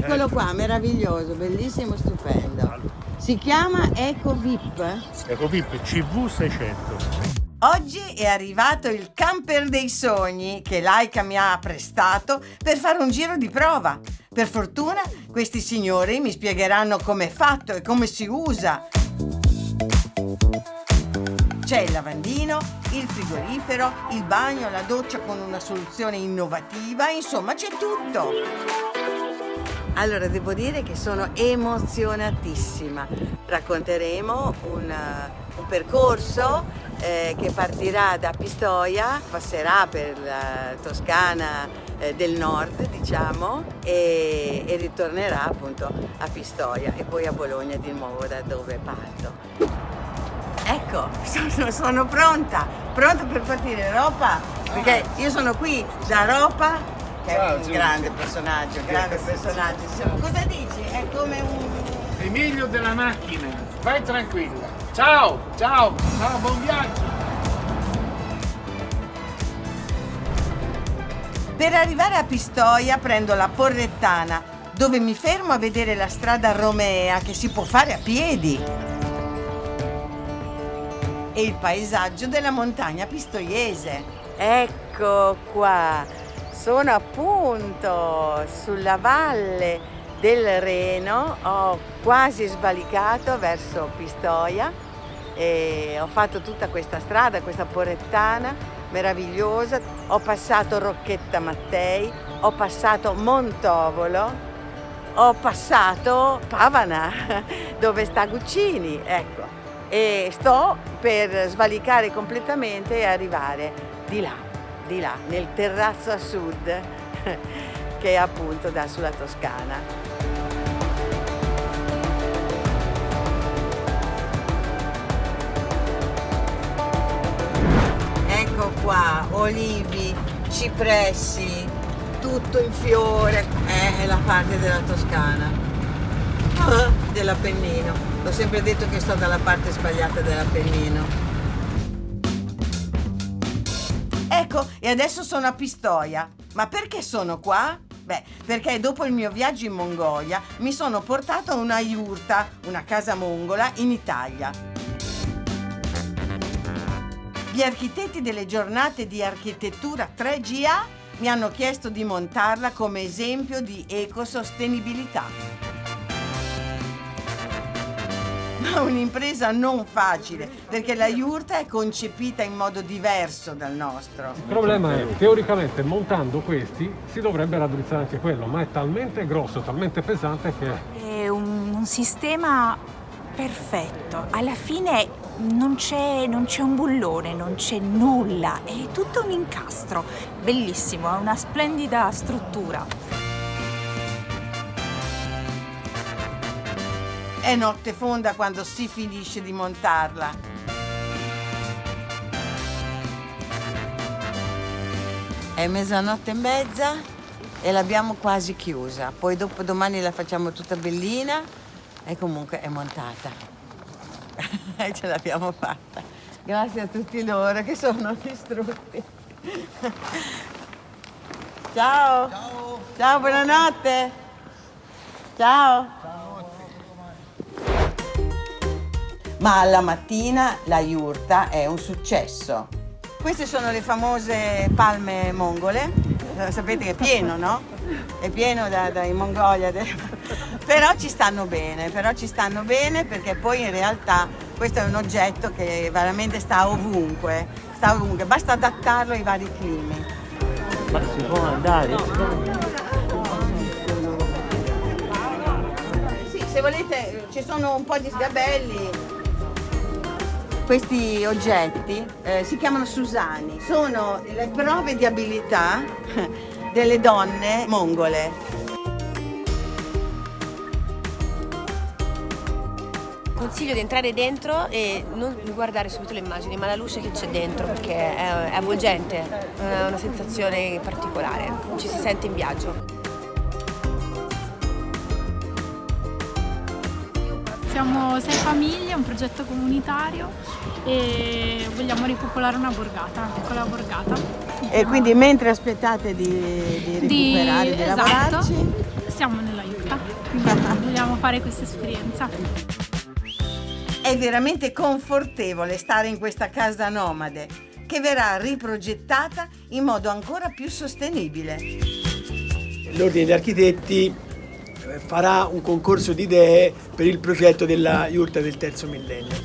Eccolo qua, meraviglioso, bellissimo, stupendo. Si chiama Eco VIP. Eco VIP CV600. Oggi è arrivato il camper dei sogni che Laika mi ha prestato per fare un giro di prova. Per fortuna questi signori mi spiegheranno come è fatto e come si usa. C'è il lavandino, il frigorifero, il bagno, la doccia con una soluzione innovativa, insomma c'è tutto. Allora, devo dire che sono emozionatissima. Racconteremo un percorso che partirà da Pistoia, passerà per la Toscana del nord, diciamo, e ritornerà appunto a Pistoia e poi a Bologna di nuovo, da dove parto. Ecco, sono pronta per partire. Ropa, perché io sono qui da Ropa, che è un grande personaggio, Insomma, cosa dici? È come un... Emilio della macchina, vai tranquilla. Ciao, buon viaggio. Per arrivare a Pistoia prendo la Porrettana, dove mi fermo a vedere la strada romea che si può fare a piedi. E il paesaggio della montagna pistoiese. Ecco qua, sono appunto sulla valle del Reno, ho quasi svalicato verso Pistoia e ho fatto tutta questa strada, questa Porrettana meravigliosa. Ho passato Rocchetta Mattei, ho passato Montovolo, ho passato Pavana, dove sta Guccini, ecco. E sto per svalicare completamente e arrivare di là, nel terrazzo a sud, che appunto dà sulla Toscana. Ecco qua, olivi, cipressi, tutto in fiore, è la parte della Toscana, dell'Appennino. Ho sempre detto che sto dalla parte sbagliata dell'Appennino. Ecco, e adesso sono a Pistoia. Ma perché sono qua? Beh, perché dopo il mio viaggio in Mongolia mi sono portato una yurta, una casa mongola, in Italia. Gli architetti delle giornate di architettura 3GA mi hanno chiesto di montarla come esempio di ecosostenibilità. Ma un'impresa non facile, perché la yurta è concepita in modo diverso dal nostro. Il problema è, teoricamente, montando questi si dovrebbe raddrizzare anche quello, ma è talmente grosso, talmente pesante che... È un sistema perfetto. Alla fine non c'è un bullone, non c'è nulla, è tutto un incastro. Bellissimo, ha una splendida struttura. È notte fonda quando si finisce di montarla. È mezzanotte e mezza e l'abbiamo quasi chiusa. Poi dopo domani la facciamo tutta bellina e comunque è montata. E ce l'abbiamo fatta. Grazie a tutti loro che sono distrutti. Ciao. Ciao. Ciao, buonanotte. Ciao. Ma alla mattina la yurta è un successo. Queste sono le famose palme mongole. Sapete che è pieno, no? È pieno in Mongolia. Però ci stanno bene perché poi in realtà questo è un oggetto che veramente sta ovunque, basta adattarlo ai vari climi. Ma si può andare? Sì, se volete ci sono un po' di sgabelli. Questi oggetti si chiamano Susani, sono le prove di abilità delle donne mongole. Consiglio di entrare dentro e non guardare subito le immagini, ma la luce che c'è dentro, perché è avvolgente, è una sensazione particolare, ci si sente in viaggio. Siamo 6 famiglie, un progetto comunitario e vogliamo ripopolare una piccola borgata. E quindi mentre aspettate di recuperare, di esatto, lavorarci? siamo nella Jurta, quindi vogliamo fare questa esperienza. È veramente confortevole stare in questa casa nomade, che verrà riprogettata in modo ancora più sostenibile. L'Ordine degli Architetti farà un concorso di idee per il progetto della Jurta del terzo millennio.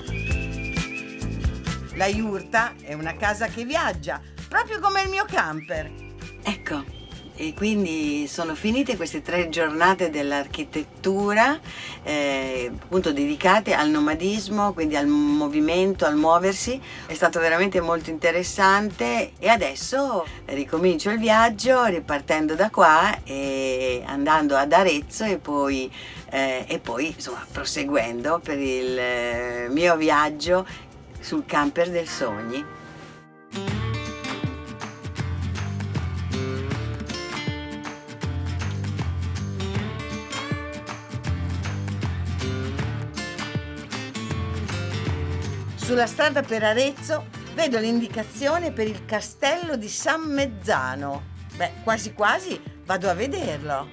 La Jurta è una casa che viaggia, proprio come il mio camper. Ecco, e quindi sono finite queste 3 giornate dell'architettura, appunto dedicate al nomadismo, quindi al movimento, al muoversi. È stato veramente molto interessante e adesso ricomincio il viaggio ripartendo da qua e andando ad Arezzo e poi insomma proseguendo per il mio viaggio sul camper del sogni. Sulla strada per Arezzo vedo l'indicazione per il castello di San Mezzano. Beh, quasi quasi vado a vederlo.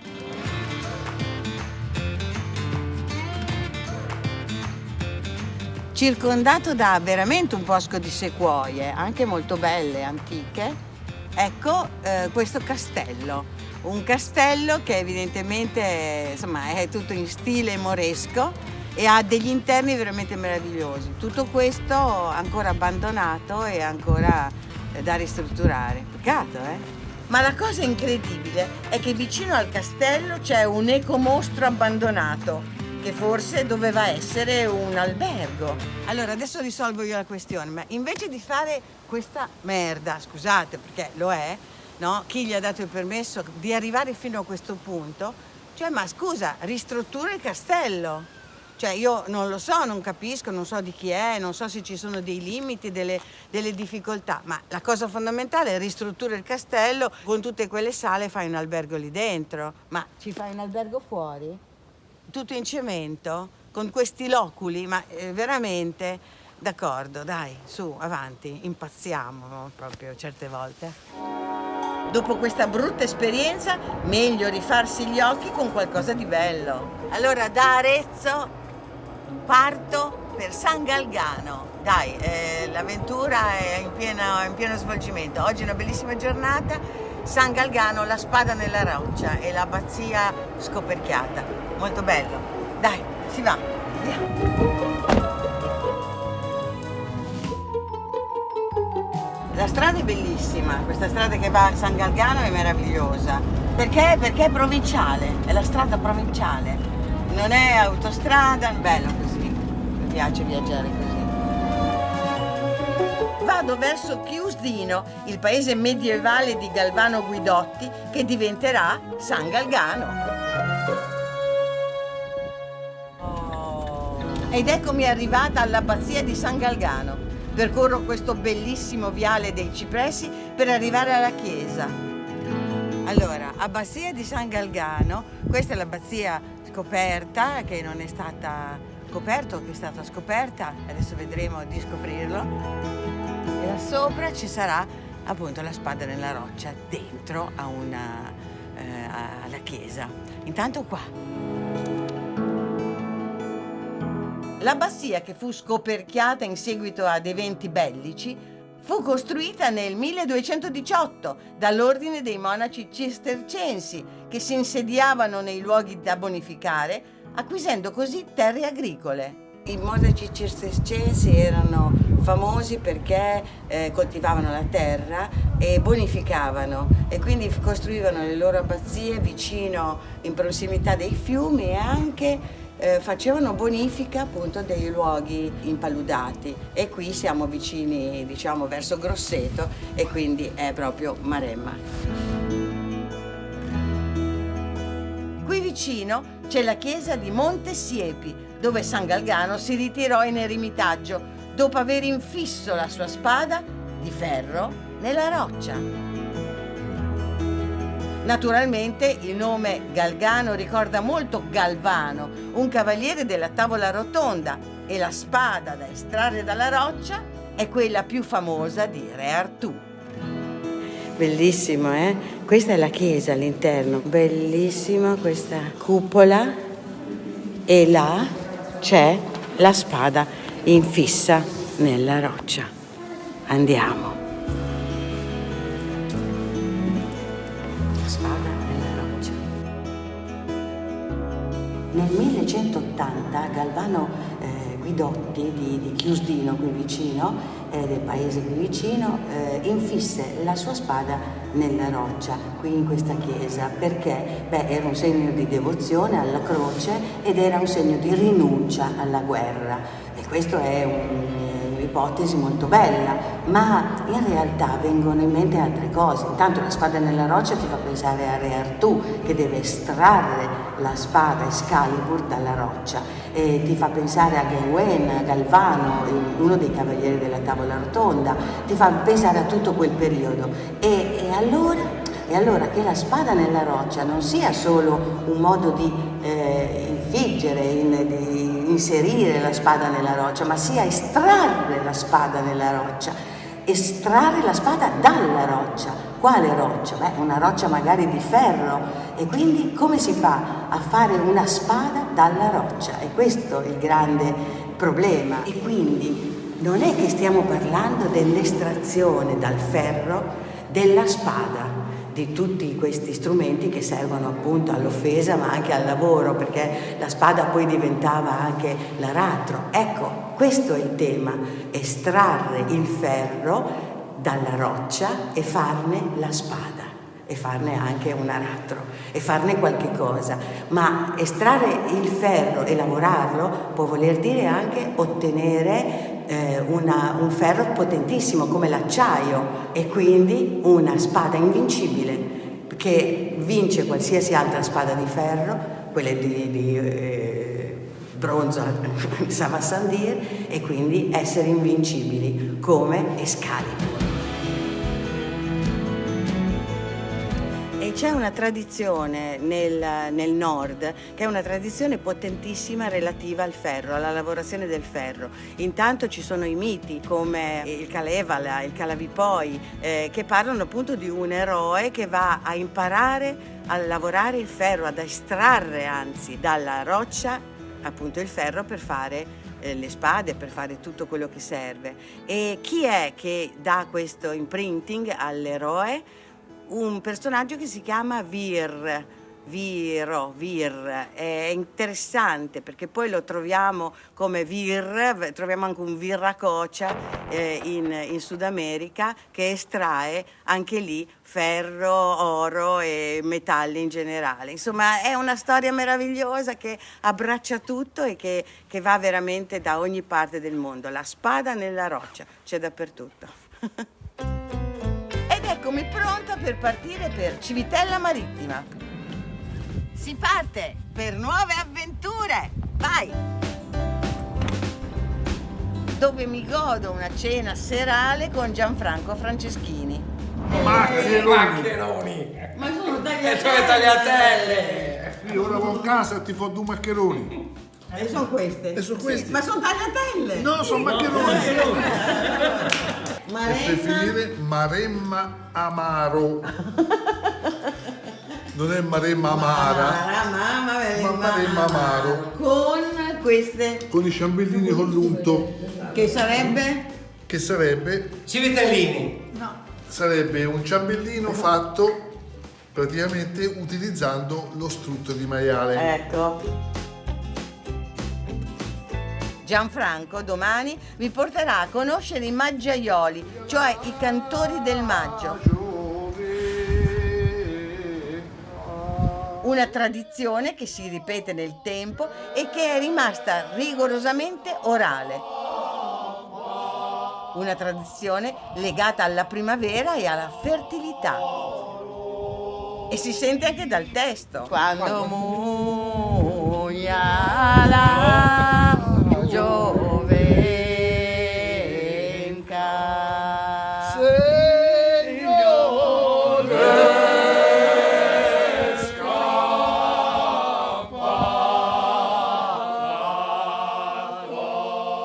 Circondato da veramente un bosco di sequoie, anche molto belle, antiche. Ecco questo castello. Un castello che evidentemente insomma, è tutto in stile moresco e ha degli interni veramente meravigliosi. Tutto questo ancora abbandonato e ancora da ristrutturare. Peccato, eh? Ma la cosa incredibile è che vicino al castello c'è un ecomostro abbandonato, che forse doveva essere un albergo. Allora, adesso risolvo io la questione, ma invece di fare questa merda, scusate, perché lo è, no? Chi gli ha dato il permesso di arrivare fino a questo punto, cioè, ma scusa, ristruttura il castello. Cioè io non lo so, non capisco, non so di chi è, non so se ci sono dei limiti, delle difficoltà, ma la cosa fondamentale è ristruttura il castello, con tutte quelle sale fai un albergo lì dentro. Ma ci fai un albergo fuori? Tutto in cemento? Con questi loculi? Ma veramente? D'accordo, dai, su, avanti, impazziamo proprio certe volte. Dopo questa brutta esperienza, meglio rifarsi gli occhi con qualcosa di bello. Allora, da Arezzo parto per San Galgano. Dai, l'avventura è in pieno svolgimento. Oggi è una bellissima giornata. San Galgano, la spada nella roccia e l'abbazia scoperchiata. Molto bello. Dai, si va. Via. La strada è bellissima, questa strada che va a San Galgano è meravigliosa. Perché? Perché è provinciale, è la strada provinciale. Non è autostrada, bello così. Mi piace viaggiare così. Vado verso Chiusdino, il paese medievale di Galvano Guidotti, che diventerà San Galgano. Ed eccomi arrivata all'abbazia di San Galgano. Percorro questo bellissimo viale dei cipressi per arrivare alla chiesa. Allora, abbazia di San Galgano, questa è l'abbazia scoperta, che non è stata coperta o che è stata scoperta, adesso vedremo di scoprirlo. E là sopra ci sarà appunto la spada nella roccia, dentro a alla chiesa. Intanto qua. L'abbazia, che fu scoperchiata in seguito ad eventi bellici, fu costruita nel 1218 dall'ordine dei monaci cistercensi, che si insediavano nei luoghi da bonificare, acquisendo così terre agricole. I monaci cistercensi erano famosi perché coltivavano la terra e bonificavano, e quindi costruivano le loro abbazie vicino, in prossimità dei fiumi, e anche facevano bonifica appunto dei luoghi impaludati. E qui siamo vicini, diciamo, verso Grosseto, e quindi è proprio Maremma. Qui vicino c'è la chiesa di Monte Siepi, dove San Galgano si ritirò in eremitaggio dopo aver infisso la sua spada di ferro nella roccia. Naturalmente il nome Galgano ricorda molto Galvano, un cavaliere della tavola rotonda, e la spada da estrarre dalla roccia è quella più famosa di Re Artù. Bellissimo, eh? Questa è la chiesa all'interno, bellissima questa cupola e là c'è la spada infissa nella roccia. Andiamo. La spada nella roccia. Nel 1180 Galvano Guidotti di Chiusdino, qui vicino, del paese qui vicino, infisse la sua spada nella roccia, qui in questa chiesa, perché era un segno di devozione alla croce ed era un segno di rinuncia alla guerra. E questo è un'ipotesi molto bella, ma in realtà vengono in mente altre cose. Intanto la spada nella roccia ti fa pensare a Re Artù, che deve estrarre la spada Excalibur dalla roccia, e ti fa pensare a Gawain, a Galvano, uno dei cavalieri della tavola rotonda, ti fa pensare a tutto quel periodo. E allora che la spada nella roccia non sia solo un modo di infiggere, di inserire la spada nella roccia, ma sia estrarre la spada nella roccia, estrarre la spada dalla roccia. Quale roccia? Una roccia magari di ferro. E quindi come si fa a fare una spada dalla roccia? E questo è il grande problema. E quindi non è che stiamo parlando dell'estrazione dal ferro della spada, di tutti questi strumenti che servono appunto all'offesa ma anche al lavoro, perché la spada poi diventava anche l'aratro. Ecco, questo è il tema: estrarre il ferro dalla roccia e farne la spada, e farne anche un aratro, e farne qualche cosa. Ma estrarre il ferro e lavorarlo può voler dire anche ottenere un ferro potentissimo come l'acciaio, e quindi una spada invincibile che vince qualsiasi altra spada di ferro, quelle di bronzo Savasandir, e quindi essere invincibili come Excalibur. E c'è una tradizione nel nord che è una tradizione potentissima relativa al ferro, alla lavorazione del ferro. Intanto ci sono i miti come il Kalevala, il Kalavipoi, che parlano appunto di un eroe che va a imparare a lavorare il ferro, ad estrarre anzi dalla roccia appunto il ferro per fare le spade, per fare tutto quello che serve. E chi è che dà questo imprinting all'eroe? Un personaggio che si chiama Vir. È interessante perché poi lo troviamo come Vir, troviamo anche un Virracocha in Sud America, che estrae anche lì ferro, oro e metalli in generale. Insomma, è una storia meravigliosa che abbraccia tutto e che va veramente da ogni parte del mondo. La spada nella roccia c'è dappertutto. Ed eccomi pronta per partire per Civitella Marittima. Si parte per nuove avventure! Vai! Dove mi godo una cena serale con Gianfranco Franceschini. Maccheroni! Ma sono tagliatelle! Io ora vado a casa e ti fo due maccheroni. E sono queste? E sono questi? Ma sono tagliatelle! No, sono maccheroni! Maremma. E per finire, Maremma Amaro. Non è Maremma Amara, ma Maremma Amaro. Con queste? Con i ciambellini con l'unto. Che sarebbe? Che sarebbe? Civitellini. No. Sarebbe un ciambellino fatto praticamente utilizzando lo strutto di maiale. Ecco. Gianfranco domani vi porterà a conoscere i maggiaioli, cioè i cantori del maggio. Una tradizione che si ripete nel tempo e che è rimasta rigorosamente orale. Una tradizione legata alla primavera e alla fertilità. E si sente anche dal testo. Quando muoia la giovenca,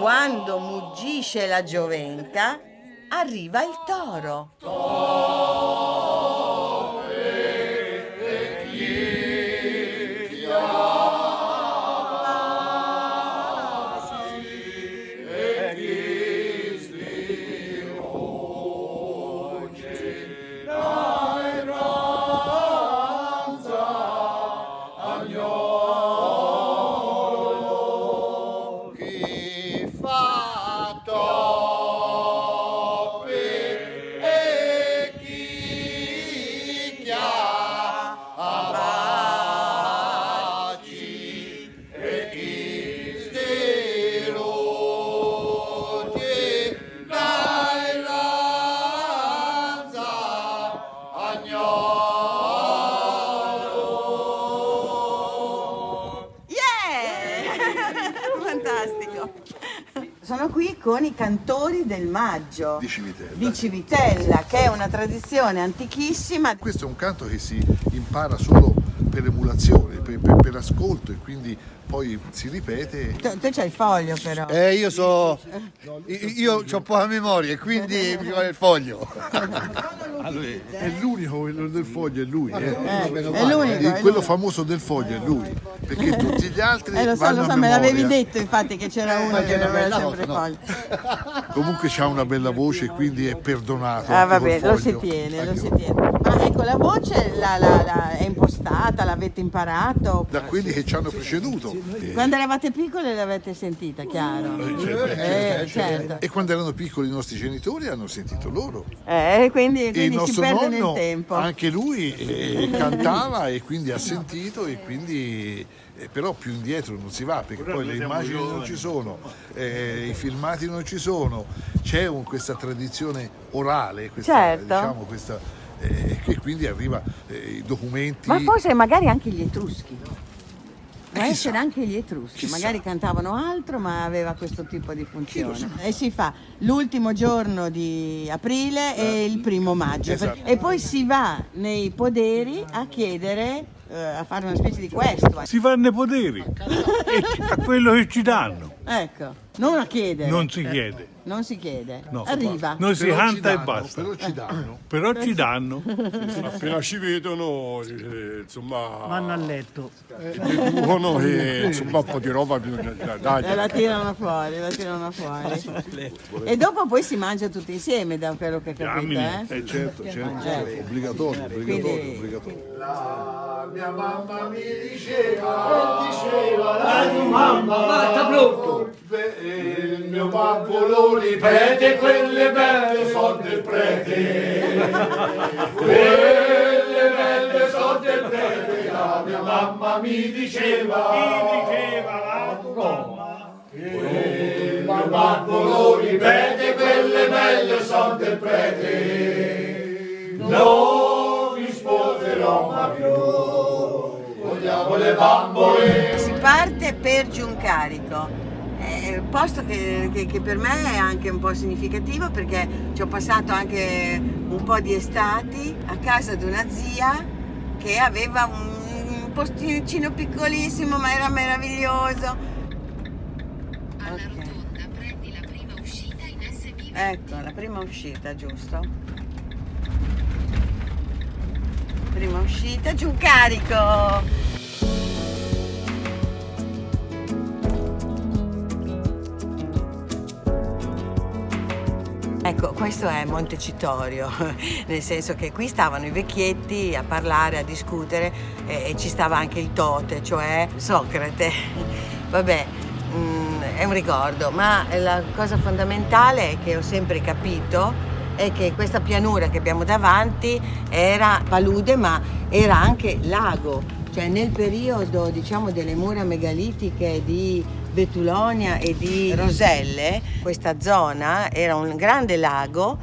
quando muggisce la giovenca, arriva il toro. fantastico. Sono qui con i cantori del maggio Di Civitella. di Civitella, che è una tradizione antichissima. Questo è un canto che si impara solo per emulazione, per ascolto, e quindi poi si ripete. Tu c'hai il foglio però. Io ho poca memoria e quindi mi vuole il foglio. È l'unico quello del foglio, è lui. È l'unico. Quello famoso del foglio è lui, perché tutti gli altri Lo so, vanno a me l'avevi memoria. detto infatti che c'era uno che non aveva sempre il foglio. Comunque c'ha una bella voce, quindi è perdonato. Ah, anche vabbè, col lo si foglio. tiene, lo Anche si col- tiene. Ma ecco, la voce è impostata, l'avete imparato? Da quelli che ci hanno preceduto. Quando eravate piccoli l'avete sentita, chiaro? Certo. E quando erano piccoli i nostri genitori hanno sentito loro. Quindi E il si nostro perde nonno, nel tempo. anche lui cantava e quindi ha sentito, e quindi però più indietro non si va, perché poi le immagini non ci sono, i filmati non ci sono, c'è questa tradizione orale, Certo. diciamo, che quindi arriva i documenti. Ma forse magari anche gli Etruschi. Può Chissà. essere anche gli Etruschi, Chissà. magari cantavano altro ma aveva questo tipo di funzione. E si fa l'ultimo giorno di aprile e il 1° maggio. Esatto. E poi si va nei poderi a chiedere, a fare una specie di questo. Si fanno i poderi a quello che ci danno, Ecco, non a chiedere. non si chiede. Non si chiede, No. arriva. Noi si Però ci canta e danno, basta. Però ci danno. Però ci danno. Appena ci vedono, insomma, Vanno a letto. deducono che insomma un po' di roba bisogna E dargli. la tirano fuori, la tirano fuori. E dopo poi si mangia tutti insieme, da quello che capite, eh? Certo, obbligatorio. La mia mamma mi diceva la tua mamma, sta pronto. Il mio babbo lo ripete, quelle belle sono del prete. Quelle belle sono del prete, la mia mamma mi diceva la tua mamma. Il mio babbo lo ripete, quelle belle sono del prete. Non mi sposerò mai più, vogliamo le bambole. Si parte per Giuncarico, posto che per me è anche un po' significativo perché ci ho passato anche un po' di estati a casa di una zia che aveva un posticino piccolissimo ma era meraviglioso. Ok. Ecco, la prima uscita, giusto? Prima uscita, Giuncarico! Ecco, questo è Montecitorio, nel senso che qui stavano i vecchietti a parlare, a discutere e ci stava anche il Tote, cioè Socrate. Vabbè, è un ricordo, ma la cosa fondamentale è che ho sempre capito è che questa pianura che abbiamo davanti era palude ma era anche lago, cioè nel periodo diciamo delle mura megalitiche di Betulonia e di Roselle, questa zona era un grande lago,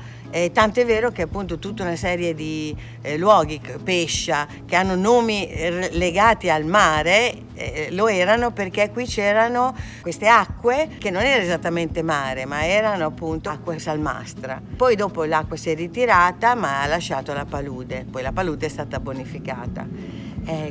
tant'è vero che appunto tutta una serie di luoghi, Pescia, che hanno nomi legati al mare, lo erano perché qui c'erano queste acque che non era esattamente mare, ma erano appunto acqua salmastra. Poi dopo l'acqua si è ritirata ma ha lasciato la palude, poi la palude è stata bonificata.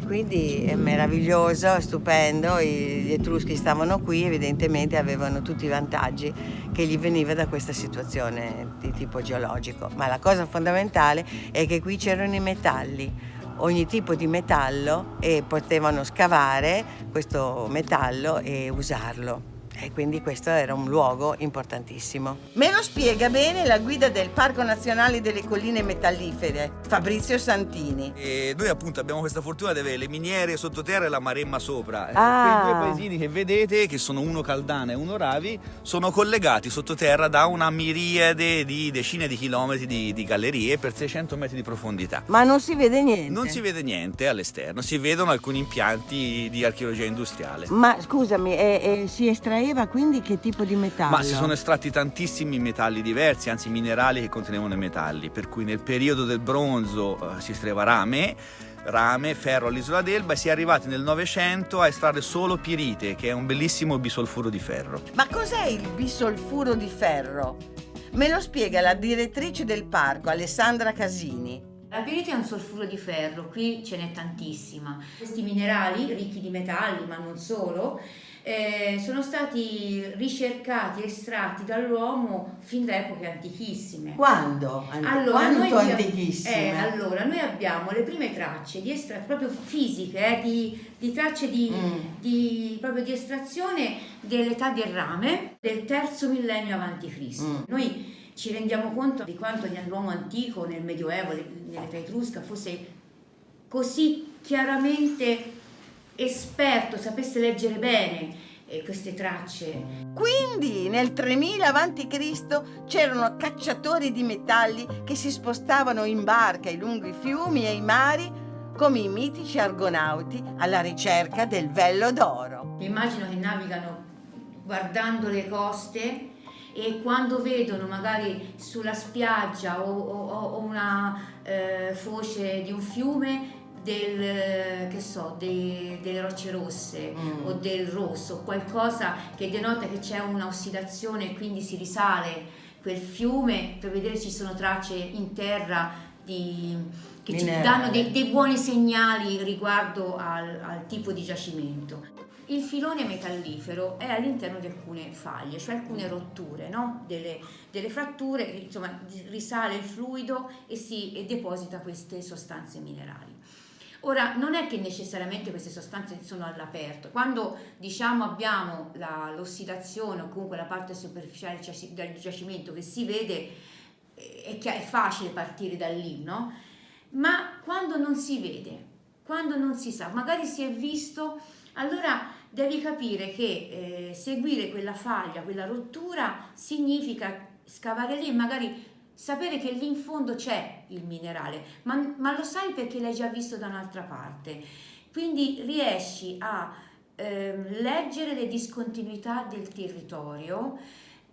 Quindi è meraviglioso, stupendo, gli Etruschi stavano qui, evidentemente avevano tutti i vantaggi che gli veniva da questa situazione di tipo geologico, ma la cosa fondamentale è che qui c'erano i metalli, ogni tipo di metallo e potevano scavare questo metallo e usarlo. E quindi questo era un luogo importantissimo. Me lo spiega bene la guida del Parco Nazionale delle Colline Metallifere, Fabrizio Santini. E noi appunto abbiamo questa fortuna di avere le miniere sottoterra e la Maremma sopra. Ah. Quei due paesini che vedete, che sono uno Caldana e uno Ravi, sono collegati sottoterra da una miriade di decine di chilometri di gallerie per 600 metri di profondità. Ma non si vede niente? Non si vede niente all'esterno, si vedono alcuni impianti di archeologia industriale. Ma scusami, si estraeva quindi che tipo di metallo? Ma si sono estratti tantissimi metalli diversi, anzi minerali che contenevano i metalli, per cui nel periodo del bronzo si estraeva rame, rame, ferro all'isola d'Elba, e si è arrivati nel Novecento a estrarre solo pirite, che è un bellissimo bisolfuro di ferro. Ma cos'è il bisolfuro di ferro? Me lo spiega la direttrice del parco, Alessandra Casini. La pirite è un solfuro di ferro, qui ce n'è tantissima. Questi minerali, ricchi di metalli, ma non solo, sono stati ricercati, estratti dall'uomo fin da epoche antichissime. Quando? Quanto antichissime? Allora, noi abbiamo le prime tracce di estratti proprio fisiche, di tracce proprio di estrazione dell'età del rame del terzo millennio a.C. Noi ci rendiamo conto di quanto l'uomo antico nel Medioevo, nell'età etrusca, fosse così chiaramente esperto, sapesse leggere bene queste tracce. Quindi nel 3000 a.C. c'erano cacciatori di metalli che si spostavano in barca i lunghi fiumi e i mari come i mitici argonauti alla ricerca del vello d'oro. Immagino che navigano guardando le coste e quando vedono magari sulla spiaggia o una foce di un fiume delle rocce rosse o del rosso, qualcosa che denota che c'è un'ossidazione e quindi si risale quel fiume per vedere se ci sono tracce in terra che ci danno dei buoni segnali riguardo al tipo di giacimento. Il filone metallifero è all'interno di alcune faglie, cioè alcune rotture, no? delle fratture, insomma risale il fluido e deposita queste sostanze minerali. Ora, non è che necessariamente queste sostanze sono all'aperto. Quando abbiamo l'ossidazione o comunque la parte superficiale del giacimento che si vede, è facile partire da lì, no? Ma quando non si vede, quando non si sa, magari si è visto, allora devi capire che seguire quella faglia, quella rottura, significa scavare lì e magari sapere che lì in fondo c'è il minerale, ma lo sai perché l'hai già visto da un'altra parte. Quindi riesci a leggere le discontinuità del territorio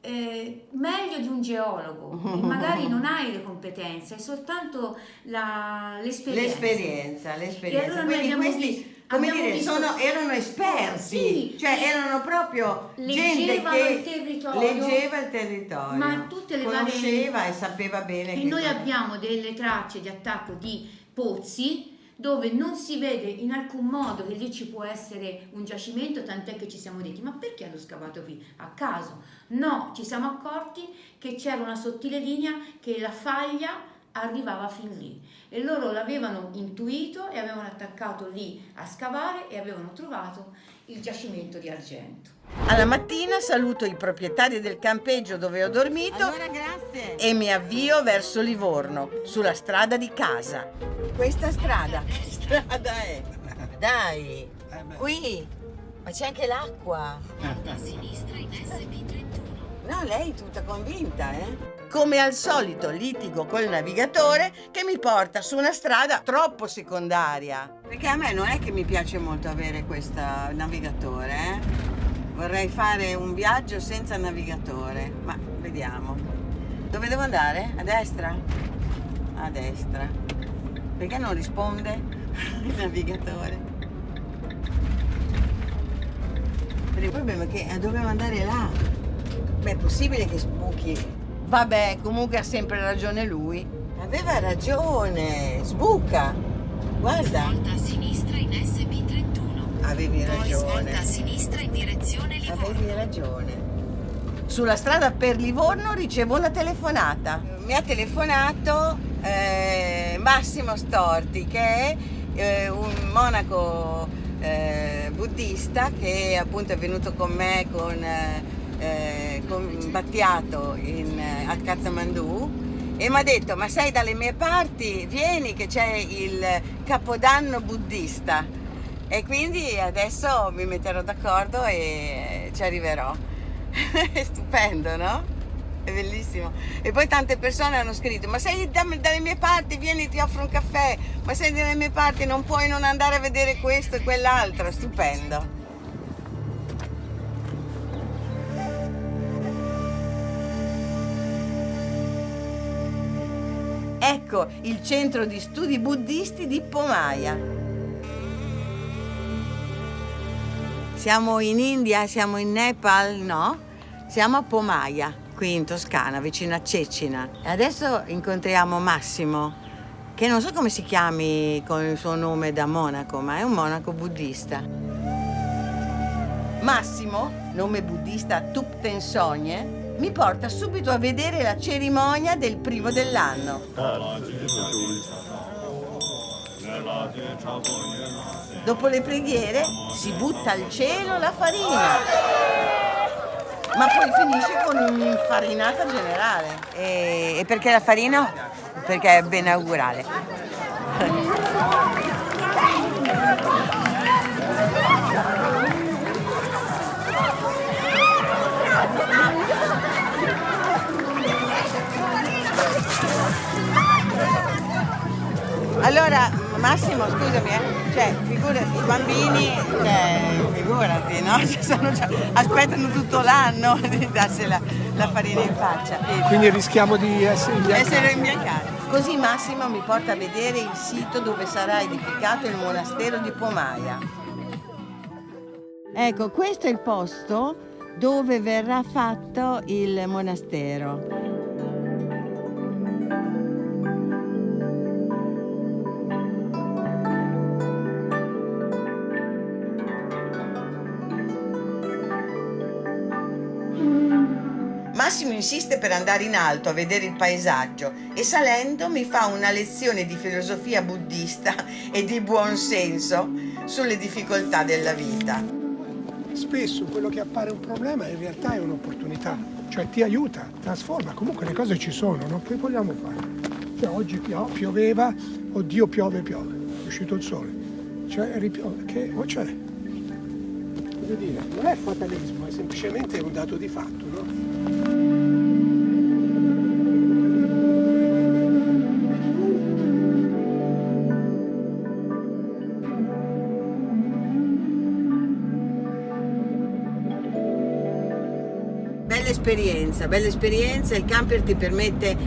meglio di un geologo. Magari non hai le competenze, è soltanto l'esperienza. E allora quindi questi erano esperti, cioè erano proprio gente che leggeva il territorio, ma tutte le conosceva e sapeva bene. E noi abbiamo delle tracce di attacco di pozzi dove non si vede in alcun modo che lì ci può essere un giacimento, tant'è che ci siamo detti: ma perché hanno scavato qui? A caso? No, ci siamo accorti che c'era una sottile linea, che la faglia arrivava fin lì e loro l'avevano intuito e avevano attaccato lì a scavare e avevano trovato il giacimento di argento. Alla mattina saluto i proprietari del campeggio dove ho dormito. Allora, grazie. E mi avvio verso Livorno, sulla strada di casa. Questa strada? Che strada è? Dai, qui, ma c'è anche l'acqua. A sinistra in SP31. No, lei è tutta convinta, Come al solito litigo col navigatore che mi porta su una strada troppo secondaria. Perché a me non è che mi piace molto avere questo navigatore, Vorrei fare un viaggio senza navigatore, ma vediamo. Dove devo andare? A destra? A destra. Perché non risponde il navigatore? Per il problema è che dovevo andare là. Beh, è possibile che sbuchi. Vabbè, comunque ha sempre ragione lui. Aveva ragione, sbuca. Guarda. Svolta a sinistra in SP31. Avevi ragione. Poi svolta a sinistra in direzione Livorno. Avevi ragione. Sulla strada per Livorno ricevo una telefonata. Mi ha telefonato Massimo Storti, che è un monaco buddista che appunto è venuto con me con Battiato a Kathmandu e mi ha detto: ma sei dalle mie parti? Vieni che c'è il Capodanno buddista. E quindi adesso mi metterò d'accordo e ci arriverò. È stupendo, no? È bellissimo. E poi tante persone hanno scritto: ma sei dalle mie parti, vieni, ti offro un caffè. Ma sei dalle mie parti, non puoi non andare a vedere questo e quell'altro. Stupendo. Ecco il centro di studi buddisti di Pomaya. Siamo in India, siamo in Nepal, no? Siamo a Pomaya, qui in Toscana, vicino a Cecina. E adesso incontriamo Massimo, che non so come si chiami con il suo nome da monaco, ma è un monaco buddista. Massimo, nome buddista Thupten Sogye, mi porta subito a vedere la cerimonia del primo dell'anno. Dopo le preghiere si butta al cielo la farina, ma poi finisce con un'infarinata generale. E perché la farina? Perché è benaugurale. Allora, Massimo, scusami, cioè, figurati, i bambini, figurati, no? Aspettano tutto l'anno di darsi la farina in faccia. Quindi rischiamo di essere imbiancati. Così Massimo mi porta a vedere il sito dove sarà edificato il monastero di Pomaya. Ecco, questo è il posto dove verrà fatto il monastero. Massimo insiste per andare in alto a vedere il paesaggio e salendo mi fa una lezione di filosofia buddista e di buon senso sulle difficoltà della vita. Spesso quello che appare un problema in realtà è un'opportunità, cioè ti aiuta, trasforma, comunque le cose ci sono, no? Che vogliamo fare? Cioè, oggi pioveva, oddio piove, è uscito il sole, cioè ripiove, che o c'è? Voglio dire, non è fatalismo, è semplicemente un dato di fatto, no? Bella esperienza, il camper ti permette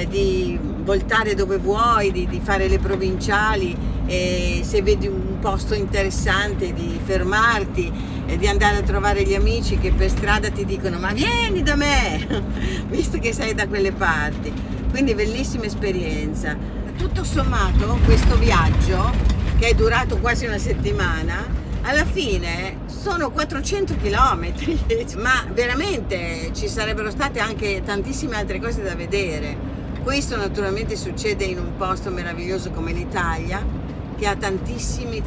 di voltare dove vuoi, di fare le provinciali, e se vedi un posto interessante di fermarti, di andare a trovare gli amici che per strada ti dicono ma vieni da me, visto che sei da quelle parti. Quindi bellissima esperienza. Tutto sommato questo viaggio, che è durato quasi una settimana, alla fine sono 400 chilometri, ma veramente ci sarebbero state anche tantissime altre cose da vedere. Questo naturalmente succede in un posto meraviglioso come l'Italia, che ha tantissime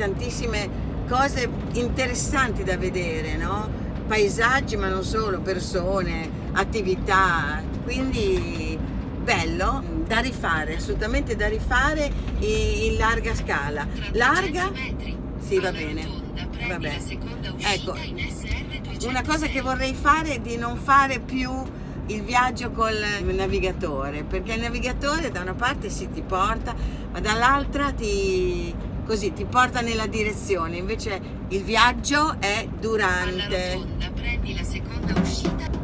cose interessanti da vedere, no? Paesaggi, ma non solo, persone, attività, quindi bello, da rifare, assolutamente da rifare in larga scala. Larga? Sì, va bene. Vabbè. Ecco, una cosa che vorrei fare è di non fare più il viaggio col navigatore, perché il navigatore da una parte ti porta, ma dall'altra ti porta nella direzione, invece il viaggio è durante. Prendi la seconda uscita.